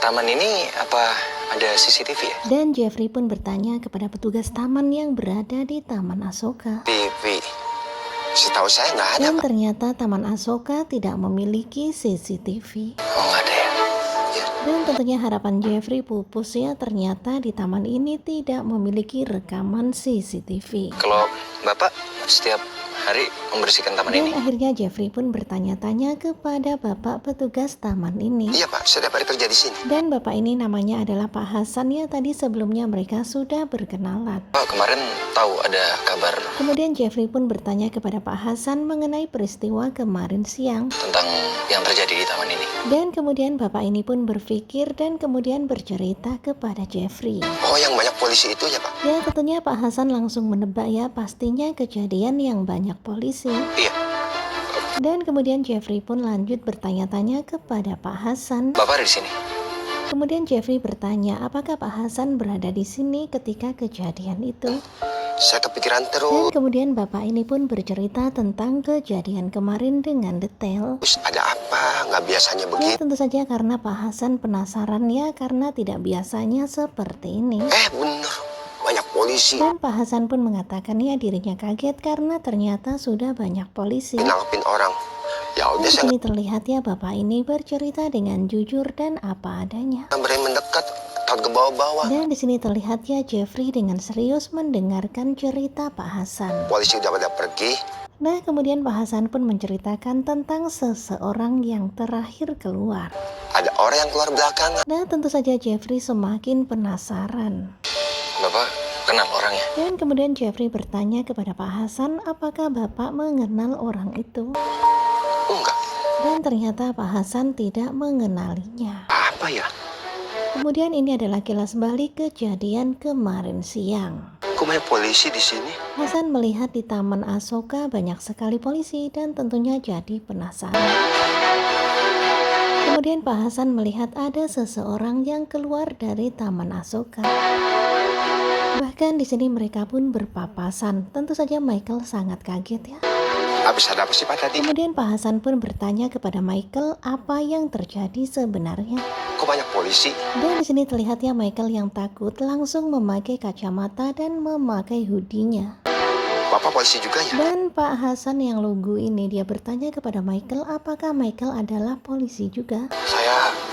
taman ini apa ada CCTV ya? Dan Jeffrey pun bertanya kepada petugas taman yang berada di Taman Asoka. TV. Setahu saya nggak ada, Dan Pak. ternyata Taman Asoka tidak memiliki CCTV. Oh, nggak ada ya? Dan tentunya harapan Jeffrey pupus ya, ternyata di taman ini tidak memiliki rekaman CCTV. Kalau Bapak setiap hari membersihkan taman Dan ini? akhirnya Jeffrey pun bertanya-tanya kepada bapak petugas taman ini. Iya, Pak. Setiap hari kerja di sini. Dan bapak ini namanya adalah Pak Hasan ya, tadi sebelumnya mereka sudah berkenalan. Pak, kemarin tahu ada kabar Kemudian Jeffrey pun bertanya kepada Pak Hasan mengenai peristiwa kemarin siang. tentang yang terjadi di taman ini. Dan kemudian bapak ini pun berpikir dan kemudian bercerita kepada Jeffrey. Oh, yang banyak polisi itu ya, Pak? Ya tentunya Pak Hasan langsung menebak ya, pastinya kejadian yang banyak polisi. Iya. Dan kemudian Jeffrey pun lanjut bertanya-tanya kepada Pak Hasan. Bapak ada di sini? Kemudian Jeffrey bertanya apakah Pak Hasan berada di sini ketika kejadian itu. Saya kepikiran Dan terus. kemudian bapak ini pun bercerita tentang kejadian kemarin dengan detail. Ada apa? Nggak biasanya Ya begitu. tentu saja karena Pak Hasan penasaran ya, karena tidak biasanya seperti ini. Bener. Banyak polisi. Dan Pak Hasan pun mengatakan ya dirinya kaget karena ternyata sudah banyak polisi. Nangkepin orang. Ya udah, Di saya sini terlihat ya bapak ini bercerita dengan jujur dan apa adanya. nggak berani mendekat. Takut ke bawah-bawah. Dan di sini terlihat ya Jeffrey dengan serius mendengarkan cerita Pak Hasan. Polisi udah pada pergi. Nah kemudian Pak Hasan pun menceritakan tentang seseorang yang terakhir keluar. Ada orang yang keluar belakangan. Nah tentu saja Jeffrey semakin penasaran. Bapak kenal orangnya? Dan kemudian Jeffrey bertanya kepada Pak Hasan apakah bapak mengenal orang itu. Enggak. Dan ternyata Pak Hasan tidak mengenalinya. Apa ya? Kemudian ini adalah kilas balik kejadian kemarin siang. Kok banyak polisi di sini? Hasan melihat di Taman Asoka banyak sekali polisi dan tentunya jadi penasaran. Kemudian Pak Hasan melihat ada seseorang yang keluar dari Taman Asoka. Bahkan di sini mereka pun berpapasan. Tentu saja Michael sangat kaget ya. Habis ada apa sih, Pak, tadi? Kemudian Pak Hasan pun bertanya kepada Michael apa yang terjadi sebenarnya. Kok banyak polisi? Dan di sini terlihat ya Michael yang takut langsung memakai kacamata dan memakai hoodie-nya. Bapak polisi juga ya? Dan Pak Hasan yang lugu ini dia bertanya kepada Michael apakah Michael adalah polisi juga.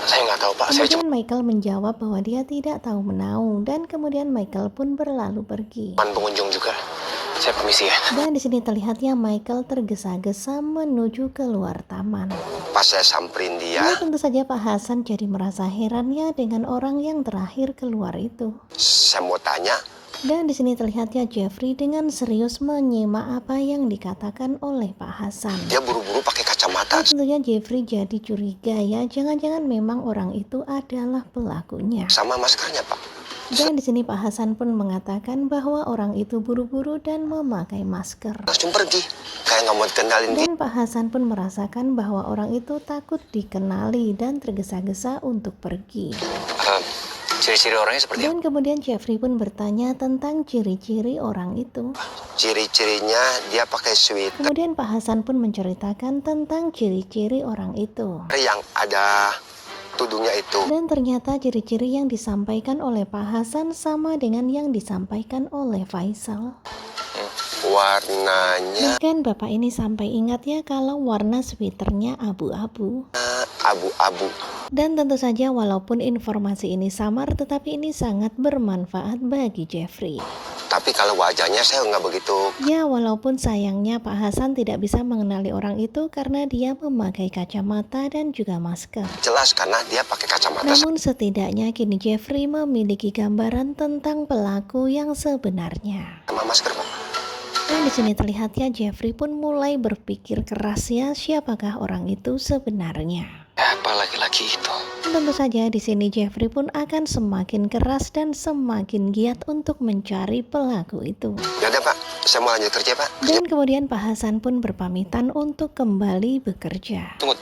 Saya nggak tahu, Pak. Saya cuma Kemudian Michael menjawab bahwa dia tidak tahu menau dan kemudian Michael pun berlalu pergi. pengunjung juga. Saya permisi ya. Dan di sini terlihat ya Michael tergesa-gesa menuju keluar taman. Pas saya samperin dia, Ya tentu saja Pak Hasan jadi merasa heran ya dengan orang yang terakhir keluar itu. saya mau tanya, Dan di sini terlihat ya Jeffrey dengan serius menyimak apa yang dikatakan oleh Pak Hasan. dia buru-buru pakai kacamata. Dan tentunya Jeffrey jadi curiga ya, jangan-jangan memang orang itu adalah pelakunya. Sama maskernya, Pak. Dan di sini Pak Hasan pun mengatakan bahwa orang itu buru-buru dan memakai masker. Langsung pergi. Kayak nggak mau dikenalin gitu. Dan Pak Hasan pun merasakan bahwa orang itu takut dikenali dan tergesa-gesa untuk pergi. Ciri-ciri orangnya seperti apa? Dan kemudian Jeffrey pun bertanya tentang ciri-ciri orang itu. Ciri-cirinya dia pakai sweater Kemudian Pak Hasan pun menceritakan tentang ciri-ciri orang itu. yang ada tudungnya itu. Dan ternyata ciri-ciri yang disampaikan oleh Pak Hasan sama dengan yang disampaikan oleh Faisal. Warnanya Bahkan bapak ini sampai ingat ya kalau warna sweaternya abu-abu. abu-abu. Dan tentu saja walaupun informasi ini samar tetapi ini sangat bermanfaat bagi Jeffrey. Tapi kalau wajahnya saya nggak begitu. Ya walaupun sayangnya Pak Hasan tidak bisa mengenali orang itu karena dia memakai kacamata dan juga masker. Jelas karena dia pakai kacamata. Namun setidaknya kini Jeffrey memiliki gambaran tentang pelaku yang sebenarnya. Sama masker, Pak. Dan di sini terlihat ya Jeffrey pun mulai berpikir keras ya siapakah orang itu sebenarnya. Apa laki-laki itu? Tentu saja di sini Jeffrey pun akan semakin keras dan semakin giat untuk mencari pelaku itu. Ya udah, Pak. Saya mau lanjut kerja, Pak. Dan kemudian Pak Hasan pun berpamitan untuk kembali bekerja. Tunggu.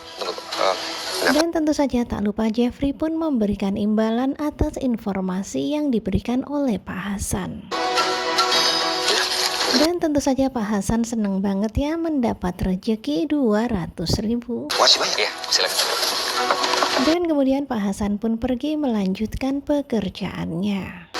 Dan tentu saja tak lupa Jeffrey pun memberikan imbalan atas informasi yang diberikan oleh Pak Hasan. Dan tentu saja Pak Hasan senang banget ya mendapat rezeki 200.000. Makasih banyak. Iya, silakan. Dan kemudian Pak Hasan pun pergi melanjutkan pekerjaannya.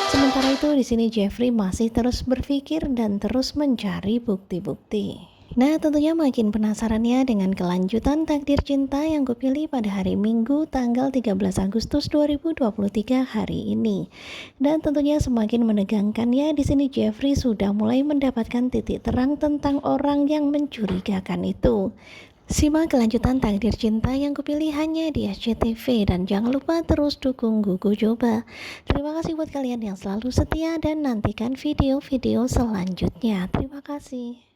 Sementara itu di sini Jeffrey masih terus berpikir dan terus mencari bukti-bukti. Nah, tentunya makin penasaran ya dengan kelanjutan takdir cinta yang kupilih pada hari Minggu tanggal 13 Agustus 2023 hari ini. Dan tentunya semakin menegangkan ya, di sini Jeffrey sudah mulai mendapatkan titik terang tentang orang yang mencurigakan itu. Simak kelanjutan takdir cinta yang kupilih hanya di SCTV, dan jangan lupa terus dukung Gugu Coba. Terima kasih buat kalian yang selalu setia dan nantikan video-video selanjutnya. Terima kasih.